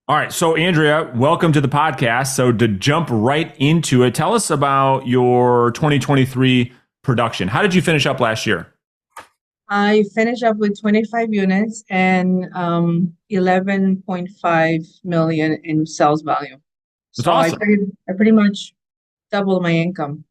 All right. So, Andrea, welcome to the podcast. So, to jump right into it, tell us about your 2023 production. How did you finish up last year? I finished up with 25 units and 11.5 million in sales value. That's So awesome. I pretty much doubled my income.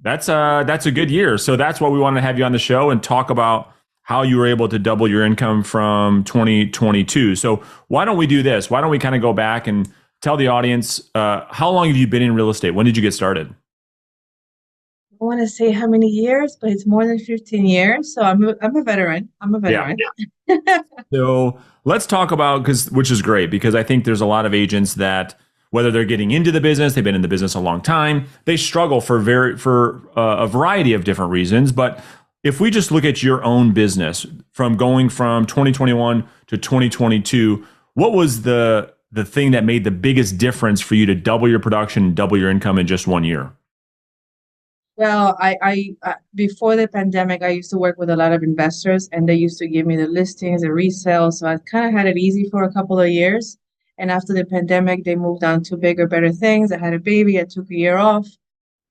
That's a good year. So that's why we wanted to have you on the show and talk about how you were able to double your income from 2022. So why don't we do this? Why don't we kind of go back and tell the audience how long have you been in real estate? When did you get started? I want to say how many years, but it's more than 15 years. So I'm a veteran. I'm a Yeah. veteran. So let's talk about because which is great because I think there's a lot of agents that whether they're getting into the business, they've been in the business a long time, they struggle for a variety of different reasons. But if we just look at your own business from going from 2021 to 2022, what was the thing that made the biggest difference for you to double your production, double your income in just 1 year? Well, before the pandemic, I used to work with a lot of investors and they used to give me the listings, the resale. So I kind of had it easy for a couple of years. And after the pandemic, they moved on to bigger, better things. I had a baby. I took a year off.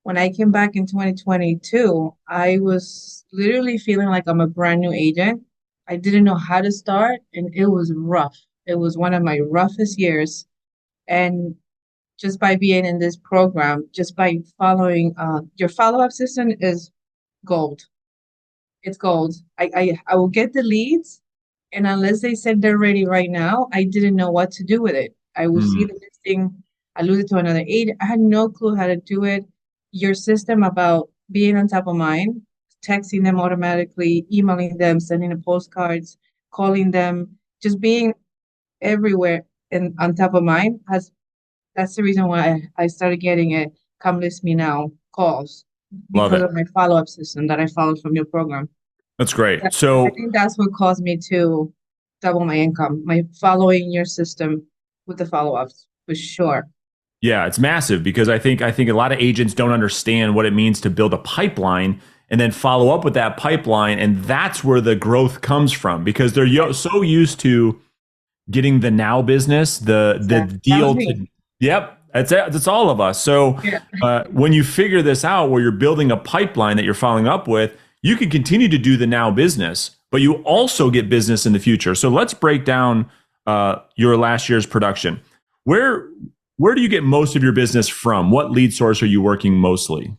When I came back in 2022, I was literally feeling like I'm a brand new agent. I didn't know how to start, and it was rough. It was one of my roughest years. And just by being in this program, just by following your follow-up system is gold. It's gold. I will get the leads, and unless they said they're ready right now, I didn't know what to do with it. I will see Mm, the listing, I lose it to another agent. I had no clue how to do it. Your system about being on top of mind, texting them automatically, emailing them, sending the postcards, calling them, just being everywhere and on top of mind has that's the reason why I started getting it come list me now calls love because it. of my follow-up system that I followed from your program. That's great. I So think that's what caused me to double my income, my following your system with the follow-ups for sure. yeah, it's massive because I think a lot of agents don't understand what it means to build a pipeline and then follow up with that pipeline, and that's where the growth comes from because they're so used to getting the now business, the Exactly. That was deal me. to. Yep, that's it. That's all of us. So Yeah. when you figure this out, where you're building a pipeline that you're following up with, you can continue to do the now business, but you also get business in the future. So let's break down your last year's production. Where where do you get most of your business from? What lead source are you working mostly?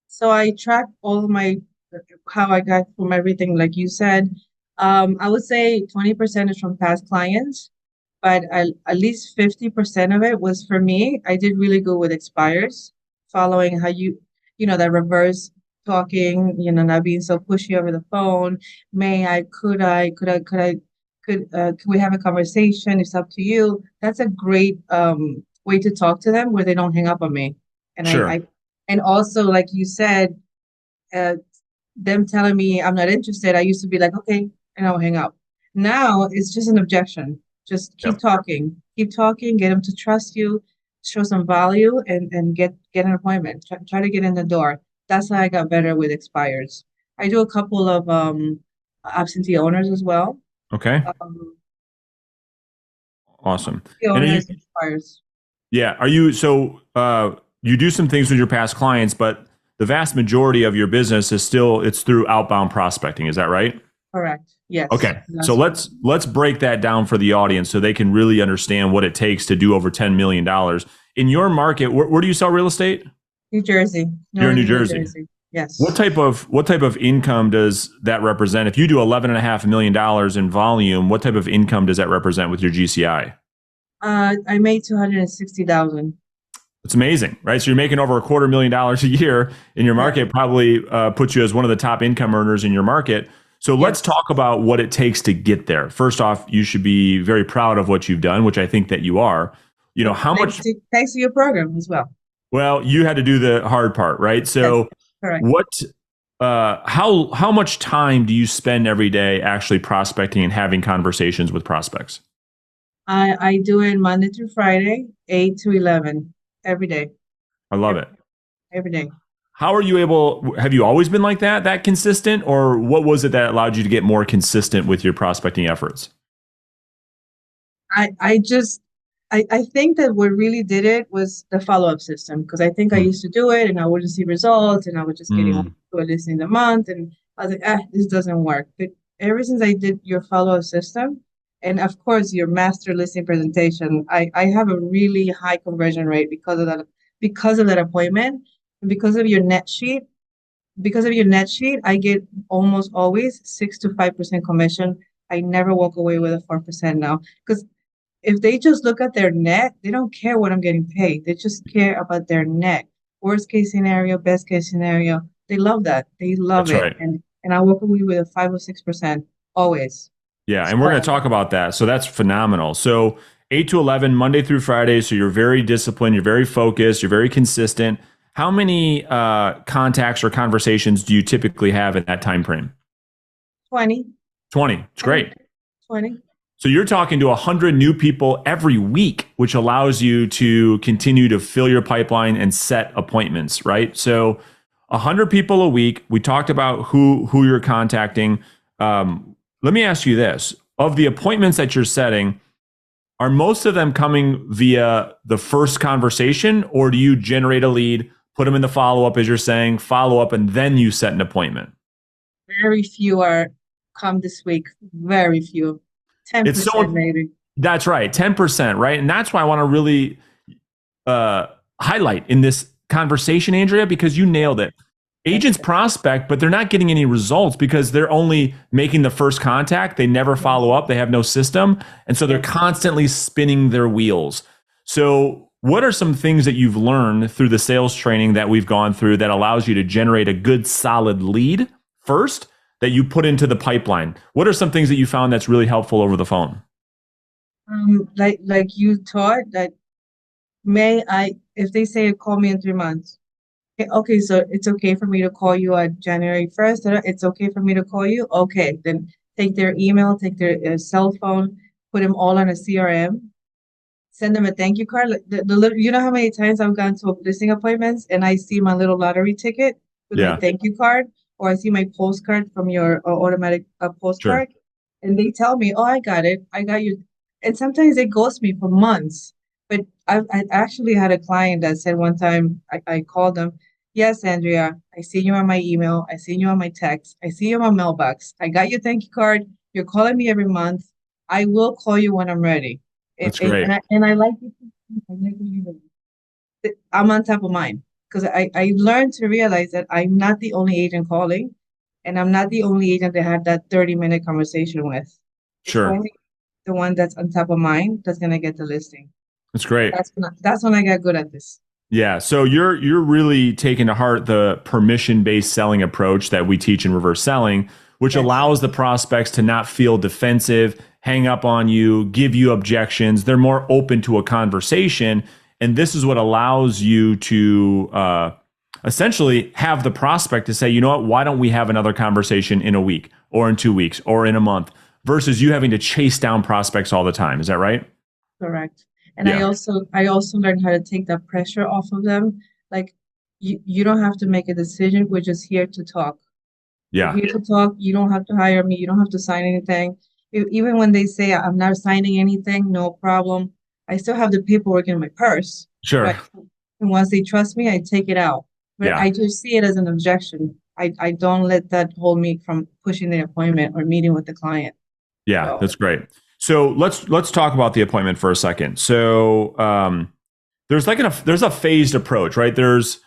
So I track all of my how I got from everything, like you said. I would say 20% is from past clients, but at least 50% of it was for me. I did really good with expires, following how that reverse talking, not being so pushy over the phone. May I, could we have a conversation? It's up to you. That's a great way to talk to them where they don't hang up on me. And Sure. and also, like you said, uh, them telling me I'm not interested, I used to be like, okay, and I'll hang up. Now it's just an objection. Just Yep. keep talking, get them to trust you, show some value, and get an appointment. Try to get in the door. That's how I got better with expires. I do a couple of absentee owners as well. Okay. Um, Awesome. the And are you? owners expires. Yeah. Are you? So you do some things with your past clients, but the vast majority of your business is still it's through outbound prospecting. Is that right? Correct. Yes. Okay. So That's let's break that down for the audience so they can really understand what it takes to do over $10 million in your market. Where do you sell real estate? New Jersey, You're in New Northern New Jersey. Jersey. Yes. What type of income does that represent? If you do $11.5 million in volume, what type of income does that represent with your GCI? I made 260,000. It's amazing, right? So you're making over $250,000 a year in your Correct. market, probably puts you as one of the top income earners in your market. So let's Yes. talk about what it takes to get there. First off, you should be very proud of what you've done, which I think that you are. You know, how much, Thanks to your program as well. well, you had to do the hard part, right? Yes, So correct. what, how much time do you spend every day actually prospecting and having conversations with prospects? I do it Monday through Friday, 8 to 11, every day, I love every, it. every day. How are you able, have you always been like that consistent, or what was it that allowed you to get more consistent with your prospecting efforts? I just I think that what really did it was the follow-up system because I think I Mm. used to do it and I wouldn't see results and I was just getting one Mm. to a listing a month and I was like, this doesn't work. But ever since I did your follow-up system, and of course your master listing presentation, I have a really high conversion rate because of that appointment, and because of your net sheet. Because of your net sheet, I get almost always 6 to 5% commission. I never walk away with a 4% now because if they just look at their net, they don't care what I'm getting paid. They just care about their net. Worst case scenario, best case scenario. They love that. They love That's it. right. And I walk away with a 5 or 6% always. Yeah, and we're going to So talk about that. So that's phenomenal. So 8 to 11, Monday through Friday. So you're very disciplined, you're very focused, you're very consistent. How many contacts or conversations do you typically have in that time frame? 20, 20. It's 20, great. 20. So you're talking to 100 new people every week, which allows you to continue to fill your pipeline and set appointments, right? So 100 people a week. We talked about who you're contacting. Let me ask you this. Of the appointments that you're setting, are most of them coming via the first conversation, or do you generate a lead, put them in the follow-up, as you're saying, follow up, and then you set an appointment? Very few are come this week. Very few. It's 10% so maybe. That's right, 10%, right? And that's why I want to really uh, highlight in this conversation, Andrea, because you nailed it. Agents prospect, but they're not getting any results because they're only making the first contact. They never follow up. They have no system. And so they're Yes. constantly spinning their wheels. So, what are some things that you've learned through the sales training that we've gone through that allows you to generate a good, solid lead first that you put into the pipeline? What are some things that you found that's really helpful over the phone? Like you taught that may I if they say call me in 3 months. Okay, so it's okay for me to call you on January 1st. It's okay for me to call you. Okay, then take their email, take their cell phone, put them all on a CRM, send them a thank you card. Like you know how many times I've gone to listing appointments and I see my little lottery ticket with my Yeah, thank you card, or I see my postcard from your automatic sure. postcard, and they tell me, "Oh, I got it. I got you." And sometimes it ghosts me for months. But I actually had a client that said one time I called them, "Yes, Andrea, I see you on my email. I see you on my text. I see you on my mailbox. I got your thank you card. You're calling me every month. I will call you when I'm ready." That's great. And I like it. I like when you do that. I'm on top of mine because I learned to realize that I'm not the only agent calling, and I'm not the only agent that had that 30-minute conversation with. It's Sure. only the one that's on top of mine that's gonna get the listing. That's great. That's when I got good at this. Yeah, so you're really taking to heart the permission-based selling approach that we teach in reverse selling, which Yes, allows the prospects to not feel defensive, hang up on you, give you objections. They're more open to a conversation, and this is what allows you to essentially have the prospect to say, you know what, why don't we have another conversation in a week or in 2 weeks or in a month, versus you having to chase down prospects all the time. Is that right? correct. And Yeah, I also learned how to take that pressure off of them. Like you don't have to make a decision. We're just here to talk. We're yeah, here to talk. You don't have to hire me. You don't have to sign anything. Even when they say I'm not signing anything, no problem. I still have the paperwork in my purse, sure, right? And once they trust me, I take it out. But yeah. I just see it as an objection. I don't let that hold me from pushing the appointment or meeting with the client. Yeah, So that's great. So let's talk about the appointment for a second. So there's a phased approach, right? There's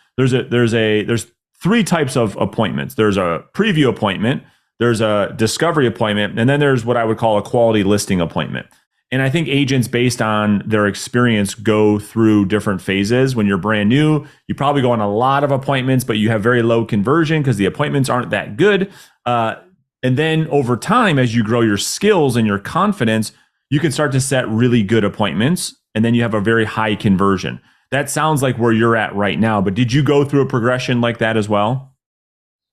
three types of appointments. There's a preview appointment, there's a discovery appointment, and then there's what I would call a quality listing appointment. And I think agents, based on their experience, go through different phases. When you're brand new, you probably go on a lot of appointments, but you have very low conversion because the appointments aren't that good. Uh, and then over time, as you grow your skills and your confidence, you can start to set really good appointments. And then you have a very high conversion. That sounds like where you're at right now. But did you go through a progression like that as well?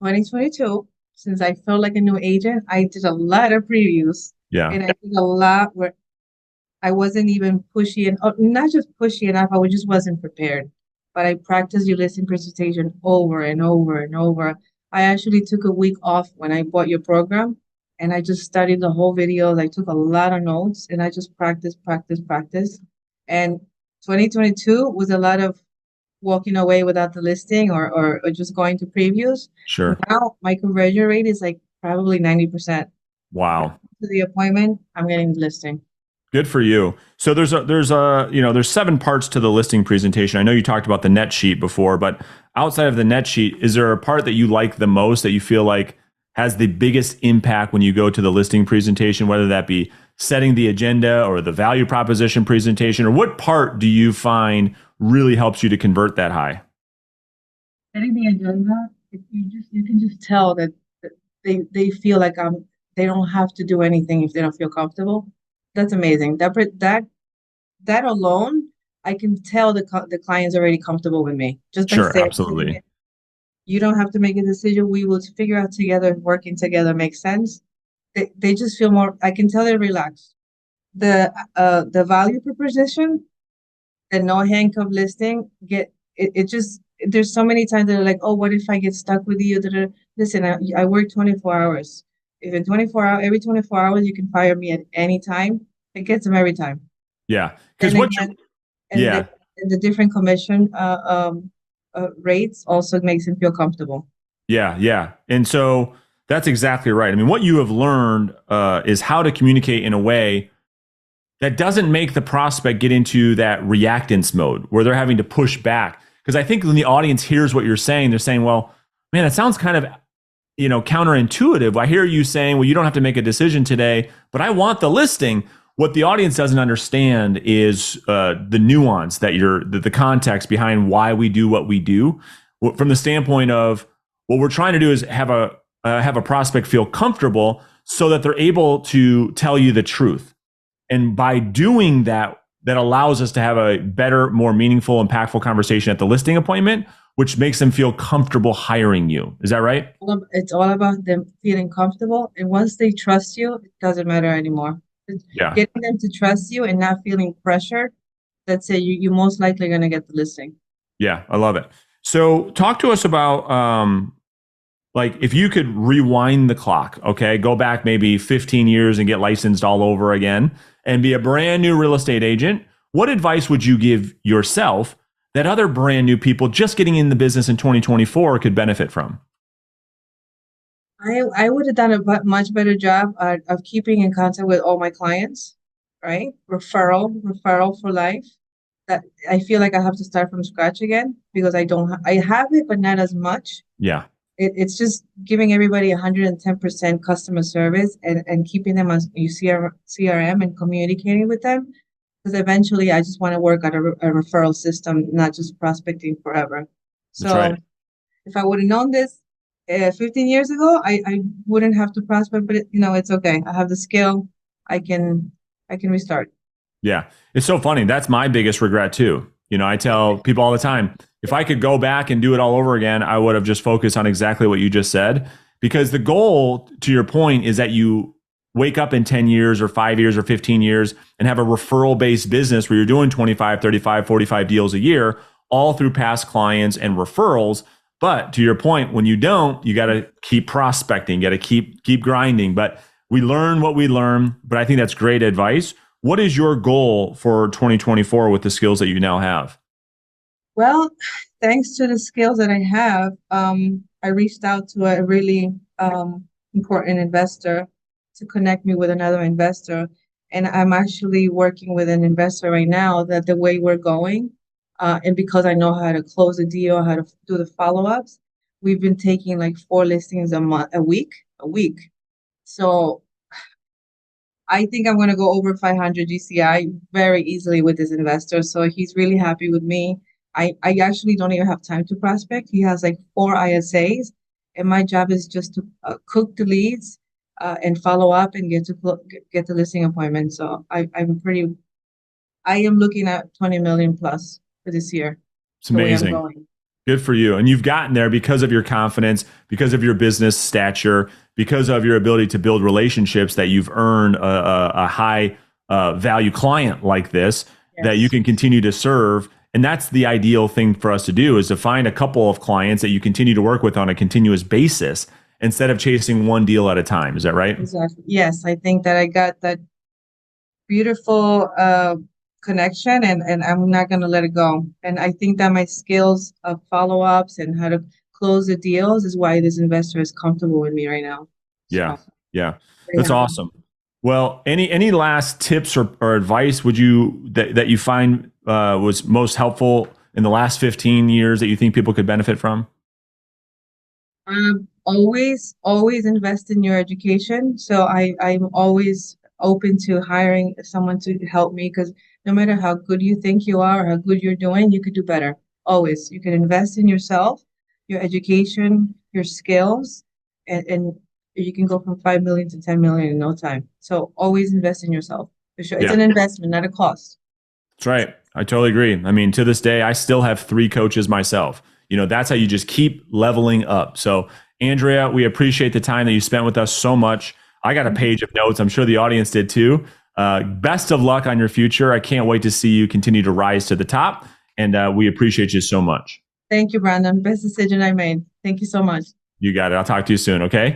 2022, since I felt like a new agent, I did a lot of previews Yeah, and I did a lot where I wasn't even pushy and not just pushy enough, I just wasn't prepared. But I practiced your listening presentation over and over and over. I actually took a week off when I bought your program and I just studied the whole videos. I took a lot of notes and I just practiced, practiced, practiced. And 2022 was a lot of walking away without the listing or just going to previews. Sure. Now my conversion rate is like probably 90%. Wow. To the appointment, I'm getting the listing. Good for you. So there's 7 parts to the listing presentation. I know you talked about the net sheet before, but outside of the net sheet, is there a part that you like the most that you feel like has the biggest impact when you go to the listing presentation, whether that be setting the agenda or the value proposition presentation, or what part do you find really helps you to convert that high? Setting the agenda, you can just tell that they feel like they don't have to do anything if they don't feel comfortable. That's amazing. That alone, I can tell the client's already comfortable with me just by Sure, saying absolutely. you don't have to make a decision. We will figure out together if working together makes sense. They just feel more. I can tell they're relaxed. The value proposition, the no handcuff listing, it just there's so many times they're like, oh, what if I get stuck with you? Da, da, da. Listen, I work 24 hours. If in 24 hours, every 24 hours you can fire me at any time, it gets them every time. Yeah. Because And what you, again, and yeah. the different commission rates also makes them feel comfortable. Yeah, yeah. And so that's exactly right. I mean, what you have learned is how to communicate in a way that doesn't make the prospect get into that reactance mode where they're having to push back. Because I think when the audience hears what you're saying, they're saying, well, man, it sounds kind of, counterintuitive. I hear you saying, well, you don't have to make a decision today, but I want the listing. What the audience doesn't understand is the nuance that the context behind why we do what we do. From the standpoint of what we're trying to do is have a prospect feel comfortable so that they're able to tell you the truth. And by doing that, that allows us to have a better, more meaningful, impactful conversation at the listing appointment, which makes them feel comfortable hiring you. Is that right? It's all about them feeling comfortable. And once they trust you, it doesn't matter anymore. Yeah. Getting them to trust you and not feeling pressured, let's say you most likely going to get the listing. Yeah. I love it. So talk to us about like if you could rewind the clock, okay, go back maybe 15 years and get licensed all over again and be a brand new real estate agent, what advice would you give yourself that other brand new people just getting in the business in 2024 could benefit from? I would have done a much better job of keeping in contact with all my clients, right? Referral for life. That I feel like I have to start from scratch again because I have it, but not as much. Yeah. It's just giving everybody 110% customer service and keeping them as CRM and communicating with them. Because eventually I just want to work on a referral system, not just prospecting forever. That's right. So if I would have known this 15 years ago, I wouldn't have to prospect, but it's okay. I have the skill. I can restart. Yeah. It's so funny. That's my biggest regret too. I tell people all the time, if I could go back and do it all over again, I would have just focused on exactly what you just said. Because the goal, to your point, is that you wake up in 10 years or 5 years or 15 years and have a referral based business where you're doing 25, 35, 45 deals a year, all through past clients and referrals. But to your point, when you don't, you got to keep prospecting, got to keep grinding. But we learn what we learn. But I think that's great advice. What is your goal for 2024 with the skills that you now have? Well, thanks to the skills that I have, I reached out to a really important investor to connect me with another investor. And I'm actually working with an investor right now that the way we're going, and because I know how to close a deal, how to do the follow-ups, we've been taking like 4 listings a week. So I think I'm going to go over 500 GCI very easily with this investor. So he's really happy with me. I actually don't even have time to prospect. He has like 4 ISAs, and my job is just to cook the leads and follow up and get the listing appointment. So I am looking at 20 million plus for this year, It's the way I'm amazing. going. Good for you. And you've gotten there because of your confidence, because of your business stature, because of your ability to build relationships that you've earned a high value client like this that you Yes, can continue to serve. And that's the ideal thing for us to do is to find a couple of clients that you continue to work with on a continuous basis instead of chasing one deal at a time. Is that right? exactly. Yes, I think that I got that beautiful connection, and I'm not going to let it go. And I think that my skills of follow-ups and how to close the deals is why this investor is comfortable with me right now. Yeah. So Yeah. very That's happy. awesome. Well, any last tips or advice would you that you find was most helpful in the last 15 years that you think people could benefit from? Always invest in your education. So I'm always open to hiring someone to help me because no matter how good you think you are or how good you're doing, you could do better. Always. You can invest in yourself, your education, your skills, and you can go from 5 million to 10 million in no time. So always invest in yourself. For sure. It's Yeah. an investment, not a cost. That's right. I totally agree. I mean, to this day, I still have 3 coaches myself. That's how you just keep leveling up. So, Andrea, we appreciate the time that you spent with us so much. I got a page of notes. I'm sure the audience did too. Best of luck on your future. I can't wait to see you continue to rise to the top. And we appreciate you so much. Thank you, Brandon. Best decision I made. Thank you so much. You got it. I'll talk to you soon. Okay.